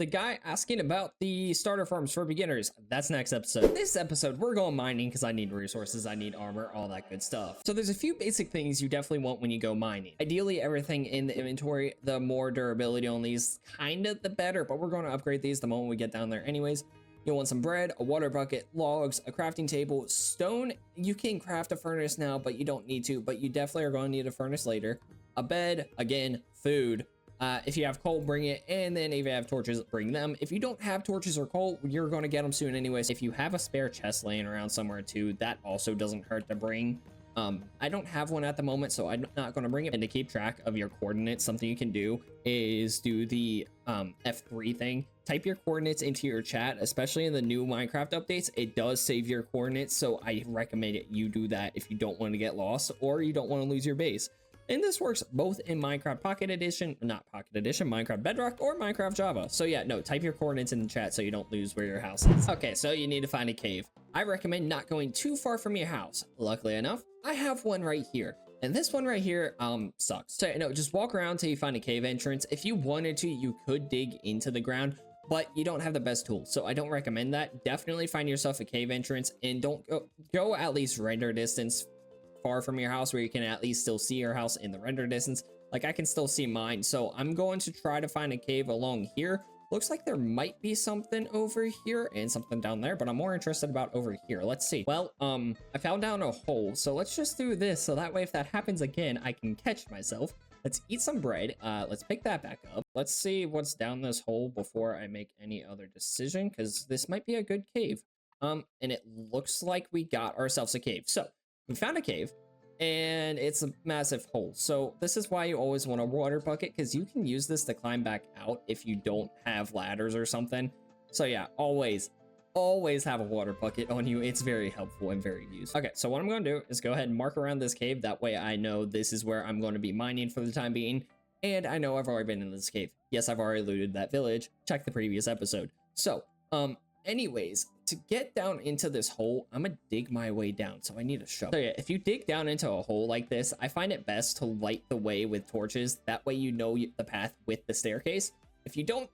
the guy asking about the starter farms for beginners. That's next episode. This episode, we're going mining because I need resources, I need armor, all that good stuff. So there's a few basic things you definitely want when you go mining. Ideally, everything in the inventory, the more durability on these, kind of the better, but we're going to upgrade these the moment we get down there anyways. You'll want some bread, a water bucket, logs, a crafting table, stone. You can craft a furnace now, but you don't need to, but you definitely are going to need a furnace later. A bed, again, food. If you have coal, bring it, and then if you have torches, bring them. If you don't have torches or coal, you're going to get them soon anyways. If you have a spare chest laying around somewhere too, that also doesn't hurt to bring. I don't have one at the moment, so I'm not going to bring it. And to keep track of your coordinates, something you can do is do the F3 thing. Type your coordinates into your chat, especially in the new Minecraft updates. It does save your coordinates, so I recommend it you do that if you don't want to get lost or you don't want to lose your base. And this works both in Minecraft Pocket Edition, not Pocket Edition, Minecraft Bedrock, or Minecraft Java. So yeah, no, type your coordinates in the chat so you don't lose where your house is. Okay, so you need to find a cave. I recommend not going too far from your house. Luckily enough, I have one right here. And this one right here, sucks. So no, just walk around till you find a cave entrance. If you wanted to, you could dig into the ground, but you don't have the best tools, so I don't recommend that. Definitely find yourself a cave entrance and don't go at least render distance far from your house where you can at least still see your house in the render distance. Like I can still see mine, so I'm going to try to find a cave along here. Looks like there might be something over here and something down there, but I'm more interested about over here. Let's see. Well, I found down a hole, so let's just do this so that way if that happens again, I can catch myself. Let's eat some bread. Let's pick that back up. Let's see what's down this hole before I make any other decision, because this might be a good cave. And it looks like we got ourselves a cave. So we found a cave and it's a massive hole. So this is why you always want a water bucket, because you can use this to climb back out if you don't have ladders or something. So yeah, always have a water bucket on you. It's very helpful and very useful. Okay, so what I'm going to do is go ahead and mark around this cave. That way I know this is where I'm going to be mining for the time being. And I know I've already been in this cave. Yes, I've already looted that village. Check the previous episode. So, anyways, to get down into this hole, I'm gonna dig my way down. So I need a shovel. So yeah, if you dig down into a hole like this, I find it best to light the way with torches. That way you know the path with the staircase. If you don't,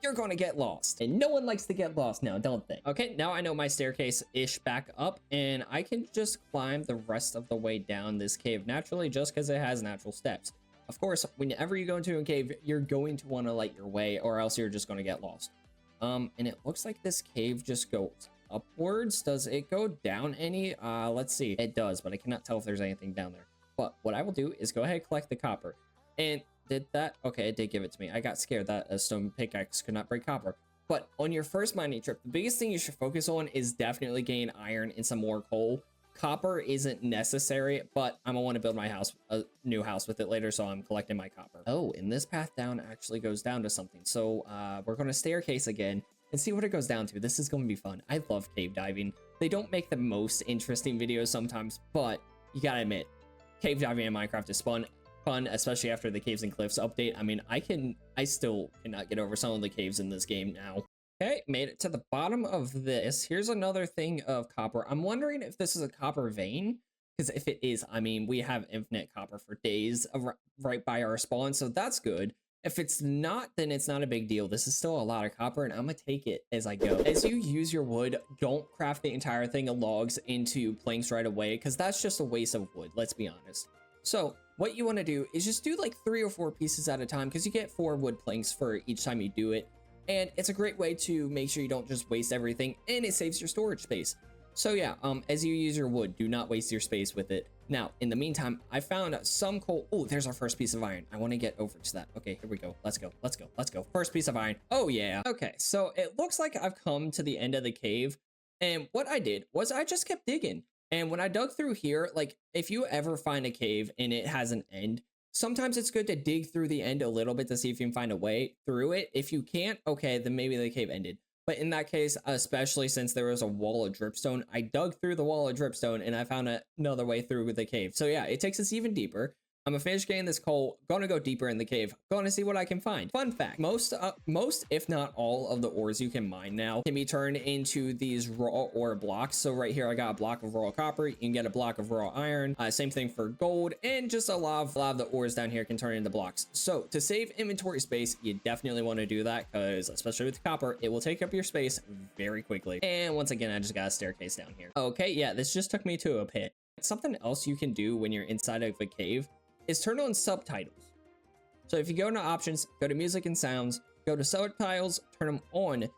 you're going to get lost, and no one likes to get lost now, don't they? Okay, now I know my staircase-ish back up, and I can just climb the rest of the way down this cave naturally, just because it has natural steps. Of course, whenever you go into a cave, you're going to want to light your way, or else you're just going to get lost. And it looks like this cave just goes upwards. Does it go down any? Let's see. It does, but I cannot tell if there's anything down there. But what I will do is go ahead and collect the copper. And did that? Okay, it did give it to me. I got scared that a stone pickaxe could not break copper. But on your first mining trip, the biggest thing you should focus on is definitely gain iron and some more coal. Copper isn't necessary, but I'm gonna want to build my house, a new house with it later, so I'm collecting my copper. Oh, and this path down actually goes down to something. So we're going to staircase again and see what it goes down to. This is going to be fun. I love cave diving. They don't make the most interesting videos sometimes, but you gotta admit, cave diving in Minecraft is fun, especially after the Caves and Cliffs update. I mean, I still cannot get over some of the caves in this game now. Okay, made it to the bottom of this. Here's another thing of copper. I'm wondering if this is a copper vein, because if it is, I mean, we have infinite copper for days right by our spawn, so that's good. If it's not, then it's not a big deal. This is still a lot of copper, and I'm gonna take it as I go. As you use your wood, don't craft the entire thing of logs into planks right away, because that's just a waste of wood, let's be honest. So what you want to do is just do like 3 or 4 pieces at a time, because you get 4 wood planks for each time you do it. And it's a great way to make sure you don't just waste everything, and it saves your storage space. So yeah, as you use your wood, do not waste your space with it. Now, in the meantime, I found some coal. Oh, there's our first piece of iron. I want to get over to that. Okay, here we go. Let's go. Let's go. Let's go. First piece of iron. Oh yeah. Okay, so it looks like I've come to the end of the cave. And what I did was I just kept digging. And when I dug through here, like if you ever find a cave and it has an end, sometimes it's good to dig through the end a little bit to see if you can find a way through it. If you can't, okay, then maybe the cave ended. But in that case, especially since there was a wall of dripstone, I dug through the wall of dripstone and I found another way through the cave. So yeah, it takes us even deeper. I'm gonna finish getting this coal, gonna go deeper in the cave, gonna see what I can find. Fun fact, most if not all of the ores you can mine now can be turned into these raw ore blocks. So right here I got a block of raw copper, you can get a block of raw iron, same thing for gold, and just a lot of the ores down here can turn into blocks. So to save inventory space, you definitely want to do that, because especially with copper, it will take up your space very quickly. And once again, I just got a staircase down here. Okay, yeah, this just took me to a pit. Something else you can do when you're inside of a cave is turn on subtitles. So if you go into options, go to music and sounds, go to subtitles, turn them on.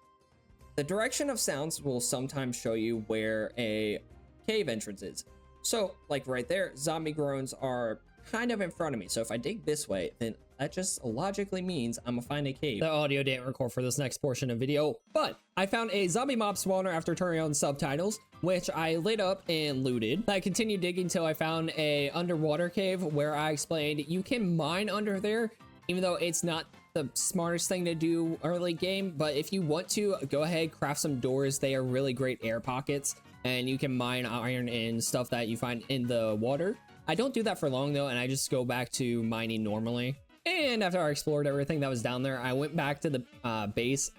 The direction of sounds will sometimes show you where a cave entrance is. So like right there, zombie groans are kind of in front of me. So if I dig this way, then that just logically means I'm gonna find a cave. The audio didn't record for this next portion of video, but I found a zombie mob spawner after turning on subtitles, which I lit up and looted. I continued digging till I found a underwater cave where I explained you can mine under there, even though it's not the smartest thing to do early game. But if you want to, go ahead, craft some doors. They are really great air pockets, and you can mine iron and stuff that you find in the water. I don't do that for long though, and I just go back to mining normally. And after I explored everything that was down there, I went back to the base,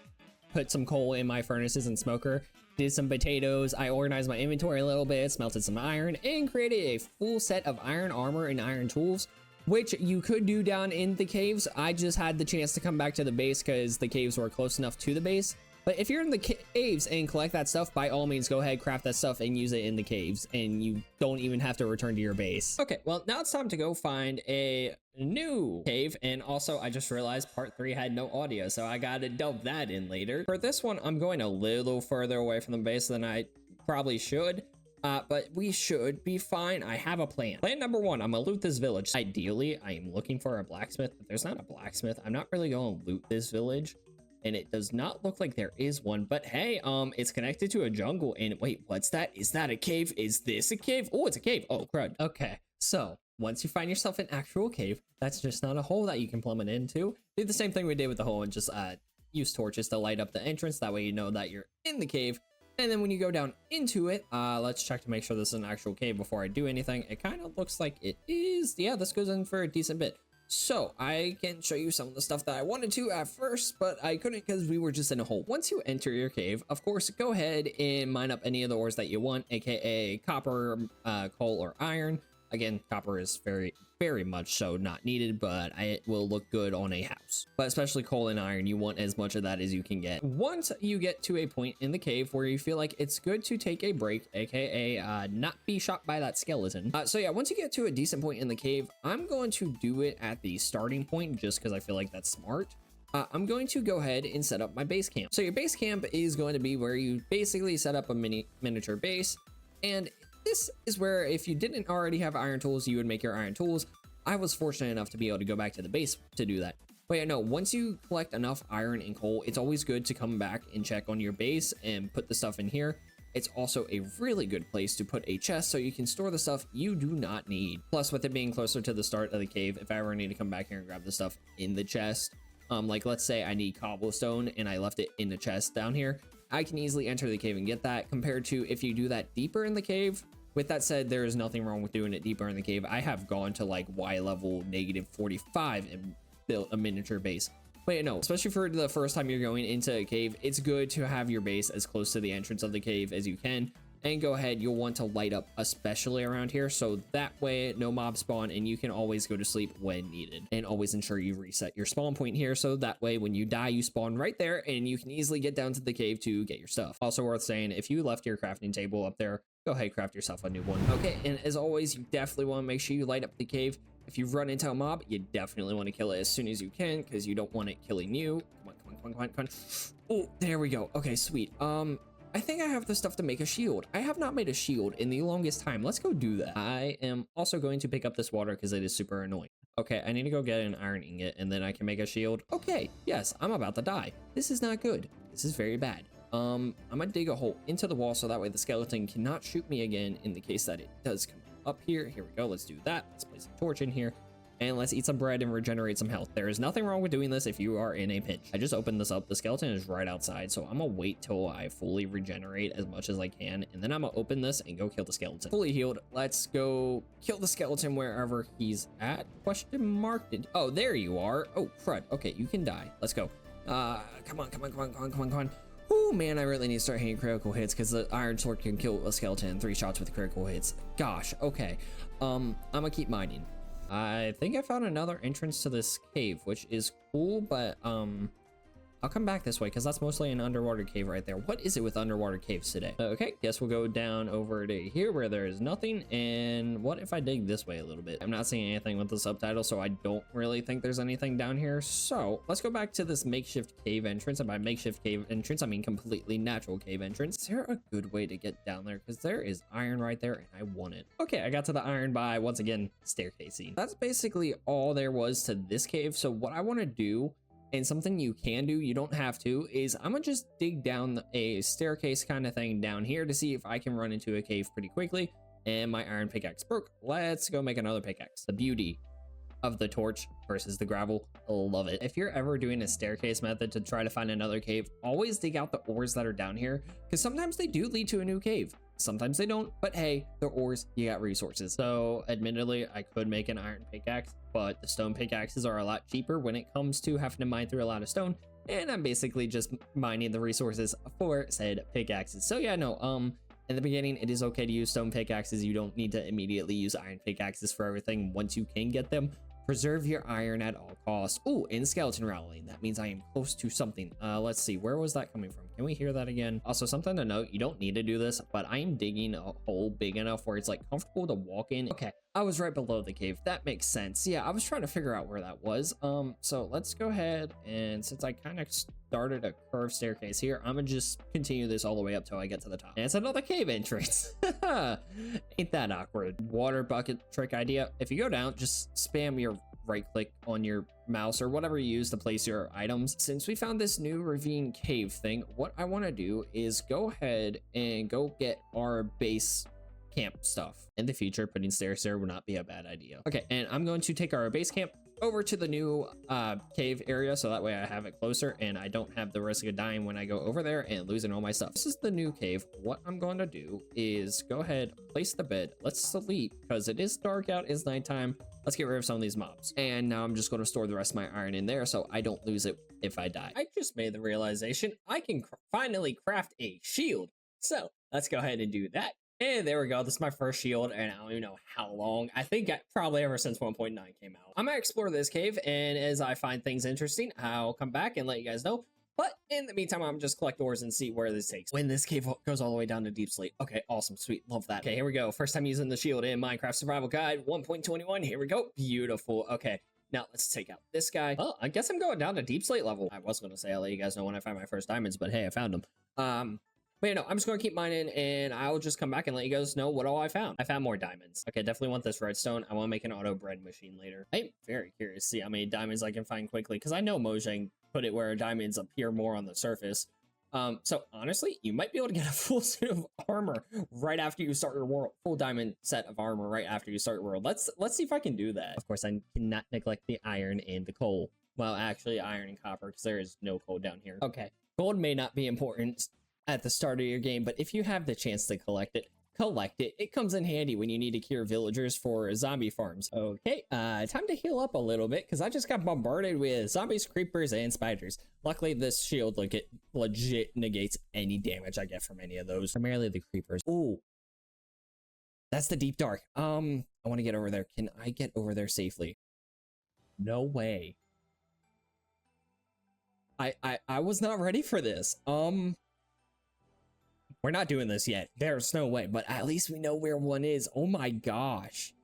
put some coal in my furnaces and smoker, did some potatoes, I organized my inventory a little bit, smelted some iron, and created a full set of iron armor and iron tools, which you could do down in the caves. I just had the chance to come back to the base because the caves were close enough to the base. But if you're in the caves and collect that stuff, by all means, go ahead, craft that stuff and use it in the caves, and you don't even have to return to your base. Okay, well, now it's time to go find a new cave. And also, I just realized part 3 had no audio, so I gotta dub that in later. For this one, I'm going a little further away from the base than I probably should. But we should be fine. I have a plan. Plan number 1, I'm gonna loot this village. Ideally, I am looking for a blacksmith, but there's not a blacksmith. I'm not really gonna loot this village. And it does not look like there is one, but hey, it's connected to a jungle. And wait, what's that? Is that a cave? Is this a cave? Oh, it's a cave. Oh, crud. Okay, so once you find yourself an actual cave, that's just not a hole that you can plummet into. Do the same thing we did with the hole and just use torches to light up the entrance. That way you know that you're in the cave. And then when you go down into it, let's check to make sure this is an actual cave before I do anything. It kind of looks like it is. Yeah, this goes in for a decent bit. So I can show you some of the stuff that I wanted to at first, but I couldn't because we were just in a hole. Once you enter your cave, of course, go ahead and mine up any of the ores that you want, aka copper, coal, or iron. Again, copper is very much so not needed, but it will look good on a house. But especially coal and iron, you want as much of that as you can get. Once you get to a point in the cave where you feel like it's good to take a break, aka not be shot by that skeleton. So yeah, once you get to a decent point in the cave, I'm going to do it at the starting point just because I feel like that's smart. I'm going to go ahead and set up my base camp. So your base camp is going to be where you basically set up a miniature base, and this is where if you didn't already have iron tools, you would make your iron tools. I was fortunate enough to be able to go back to the base to do that. But yeah, no, once you collect enough iron and coal, it's always good to come back and check on your base and put the stuff in here. It's also a really good place to put a chest so you can store the stuff you do not need. Plus, with it being closer to the start of the cave, if I ever need to come back here and grab the stuff in the chest, like let's say I need cobblestone and I left it in the chest down here, I can easily enter the cave and get that, compared to if you do that deeper in the cave. With that said, there is nothing wrong with doing it deeper in the cave. I have gone to like Y level -45 and built a miniature base. But yeah, no, especially for the first time you're going into a cave, it's good to have your base as close to the entrance of the cave as you can. And go ahead, you'll want to light up especially around here, so that way no mobs spawn and you can always go to sleep when needed. And always ensure you reset your spawn point here, so that way when you die you spawn right there and you can easily get down to the cave to get your stuff. Also worth saying, if you left your crafting table up there, go ahead, craft yourself a new one. Okay, and as always, you definitely want to make sure you light up the cave. If you run into a mob, you definitely want to kill it as soon as you can, because you don't want it killing you. Come on. Oh, there we go. Okay, sweet. I think I have the stuff to make a shield. I have not made a shield in the longest time. Let's go do that. I am also going to pick up this water because it is super annoying. Okay, I need to go get an iron ingot and then I can make a shield. Okay, yes, I'm about to die. This is not good. This is very bad. I'm gonna dig a hole into the wall so that way the skeleton cannot shoot me again in the case that it does come up here. Here we go. Let's do that. Let's place a torch in here. And let's eat some bread and regenerate some health. There is nothing wrong with doing this if you are in a pinch. I just opened this up. The skeleton is right outside, so I'm gonna wait till I fully regenerate as much as I can, and then I'm gonna open this and go kill the skeleton. Fully healed. Let's go kill the skeleton wherever he's at. Question mark. Oh, there you are. Oh, crud. Okay, you can die. Let's go. Come on. Oh man, I really need to start hitting critical hits because the iron sword can kill a skeleton in 3 shots with critical hits. Gosh, okay. I'm gonna keep mining. I think I found another entrance to this cave, which is cool, but I'll come back this way because that's mostly an underwater cave right there. What is it with underwater caves today? Okay, guess we'll go down over to here where there is nothing. And what if I dig this way a little bit? I'm not seeing anything with the subtitle, so I don't really think there's anything down here. So let's go back to this makeshift cave entrance. And by makeshift cave entrance, I mean completely natural cave entrance. Is there a good way to get down there? Because there is iron right there and I want it. Okay, I got to the iron by, once again, staircasing. That's basically all there was to this cave. So what I want to do, and something you can do, you don't have to, is I'm gonna just dig down a staircase kind of thing down here to see if I can run into a cave pretty quickly. And my iron pickaxe broke. Let's go make another pickaxe. The beauty of the torch versus the gravel, love it. If you're ever doing a staircase method to try to find another cave, always dig out the ores that are down here, because sometimes they do lead to a new cave. Sometimes they don't, but hey, they're ores, you got resources. So admittedly, I could make an iron pickaxe, but the stone pickaxes are a lot cheaper when it comes to having to mine through a lot of stone. And I'm basically just mining the resources for said pickaxes. So yeah, no, in the beginning, it is okay to use stone pickaxes. You don't need to immediately use iron pickaxes for everything once you can get them. Preserve your iron at all costs. Oh, and skeleton rallying. That means I am close to something. Let's see. Where was that coming from? Can we hear that again? Also, something to note, you don't need to do this, but I am digging a hole big enough where it's like comfortable to walk in. Okay, I was right below the cave. That makes sense. Yeah, I was trying to figure out where that was. So let's go ahead, and since I kind of started a curved staircase here, I'm gonna just continue this all the way up till I get to the top. And it's another cave entrance. Ain't that awkward? Water bucket trick idea. If you go down, just spam your right click on your mouse or whatever you use to place your items. Since we found this new ravine cave thing, what I want to do is go ahead and go get our base camp stuff. In the future, putting stairs there would not be a bad idea. Okay, and I'm going to take our base camp over to the new cave area, so that way I have it closer and I don't have the risk of dying when I go over there and losing all my stuff. This is the new cave. What I'm going to do is go ahead, place the bed. Let's sleep because it is dark out, it's nighttime. Let's get rid of some of these mobs. And now I'm just going to store the rest of my iron in there so I don't lose it if I die. I just made the realization I can finally craft a shield. So let's go ahead and do that. And there we go. This is my first shield, and I don't even know how long. I think probably ever since 1.9 came out. I'm gonna explore this cave, and as I find things interesting, I'll come back and let you guys know. But in the meantime, I'm just collect ores and see where this takes. When this cave goes all the way down to deep sleep. Okay, awesome, sweet, love that. Okay, here we go. First time using the shield in Minecraft Survival Guide 1.21. Here we go. Beautiful. Okay. Now let's take out this guy. Oh, I guess I'm going down to deep slate level. I was gonna say I'll let you guys know when I find my first diamonds, but hey, I found them. But you know, I'm just going to keep mining and I'll just come back and let you guys know what all I found. I found more diamonds. Okay, definitely want this redstone. I want to make an auto bread machine later. I'm very curious to see how many diamonds I can find quickly because I know Mojang put it where diamonds appear more on the surface. So honestly, you might be able to get a full suit of armor right after you start your world. Full diamond set of armor right after you start your world. Let's see if I can do that. Of course, I cannot neglect the iron and the coal. Well, actually iron and copper because there is no coal down here. Okay, gold may not be important at the start of your game, but if you have the chance to collect it, it comes in handy when you need to cure villagers for zombie farms. Okay, time to heal up a little bit because I just got bombarded with zombies, creepers, and spiders. Luckily, this shield legit negates any damage I get from any of those, primarily the creepers. Oh, that's the deep dark. I want to get over there. Can I get over there safely? No way. I was not ready for this. We're not doing this yet. There's no way, but at least we know where one is. Oh my gosh.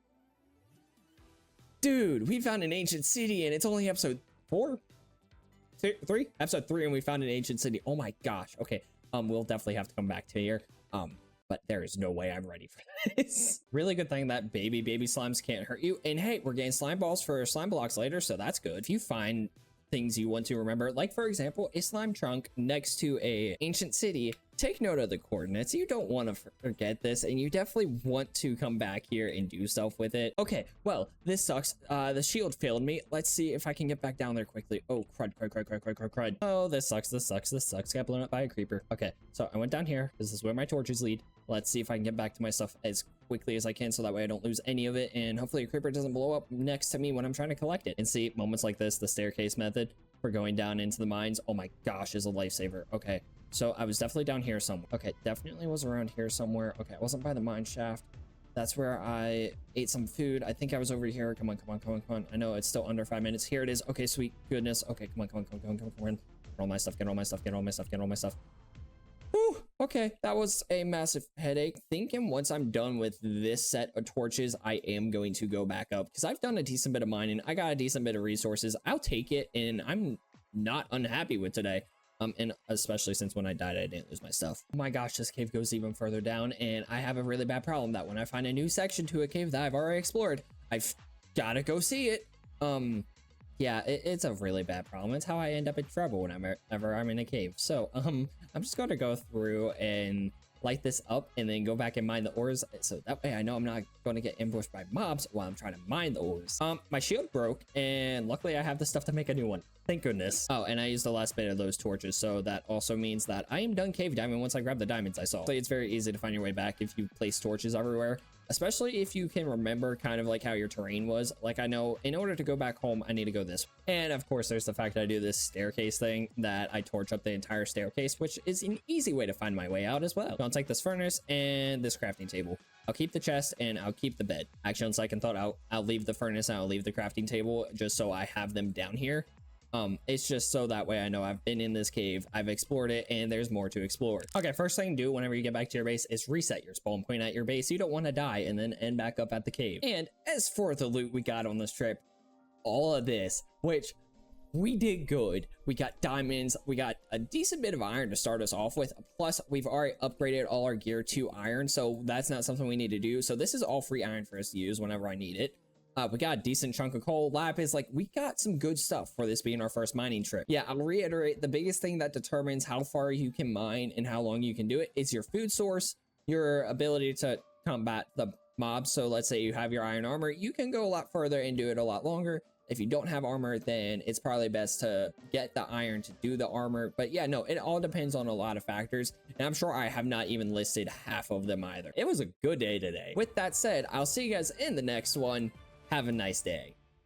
Dude, we found an ancient city and it's only episode 3? Episode 3 and we found an ancient city. Oh my gosh. Okay, we'll definitely have to come back to here. But there is no way I'm ready for this. Really good thing that baby slimes can't hurt you. And hey, we're getting slime balls for slime blocks later, so that's good. If you find things you want to remember, like for example, a slime trunk next to a ancient city, take note of the coordinates. You don't want to forget this, and you definitely want to come back here and do stuff with it. Okay, well, this sucks. The shield failed me. Let's see if I can get back down there quickly. Oh, crud. Oh, this sucks. Got blown up by a creeper. Okay, so I went down here. This is where my torches lead. Let's see if I can get back to my stuff as quickly as I can, so that way I don't lose any of it, and hopefully a creeper doesn't blow up next to me when I'm trying to collect it. And see, moments like this, the staircase method for going down into the mines, oh my gosh, is a lifesaver. Okay, so I was definitely down here somewhere. Okay, definitely was around here somewhere. Okay, I wasn't by the mine shaft. That's where I ate some food. I think I was over here. Come on. I know it's still under 5 minutes. Here it is. Okay, sweet goodness. Okay, come on. Get all my stuff. Whew, okay, that was a massive headache. Thinking once I'm done with this set of torches, I am going to go back up because I've done a decent bit of mining. I got a decent bit of resources. I'll take it, and I'm not unhappy with today. And especially since when I died, I didn't lose my stuff. Oh my gosh, this cave goes even further down, and I have a really bad problem that when I find a new section to a cave that I've already explored, I've gotta go see it. Yeah, it's a really bad problem. It's how I end up in trouble whenever I'm in a cave. So, I'm just gonna go through and light this up and then go back and mine the ores, so that way I know I'm not going to get ambushed by mobs while I'm trying to mine the ores. My shield broke, and luckily I have the stuff to make a new one. Thank goodness. Oh, and I used the last bit of those torches, so that also means that I am done cave diving once I grab the diamonds I saw. So it's very easy to find your way back if you place torches everywhere, especially if you can remember kind of like how your terrain was. Like, I know in order to go back home, I need to go this way. And of course, there's the fact that I do this staircase thing that I torch up the entire staircase, which is an easy way to find my way out as well. So I'll take this furnace and this crafting table. I'll keep the chest and I'll keep the bed. Actually, on second thought, I'll leave the furnace and I'll leave the crafting table just so I have them down here. It's just so that way I know I've been in this cave, I've explored it, and there's more to explore. Okay, first thing to do whenever you get back to your base is reset your spawn point at your base. You don't want to die and then end back up at the cave. And as for the loot we got on this trip, all of this, which we did good. We got diamonds, we got a decent bit of iron to start us off with, plus we've already upgraded all our gear to iron, so that's not something we need to do. So this is all free iron for us to use whenever I need it. We got a decent chunk of coal, lapis, like we got some good stuff for this being our first mining trip. Yeah, I'll reiterate, the biggest thing that determines how far you can mine and how long you can do it is your food source, your ability to combat the mobs. So let's say you have your iron armor, you can go a lot further and do it a lot longer. If you don't have armor, then it's probably best to get the iron to do the armor. But yeah, no, it all depends on a lot of factors, and I'm sure I have not even listed half of them either. It was a good day today. With that said, I'll see you guys in the next one. Have a nice day.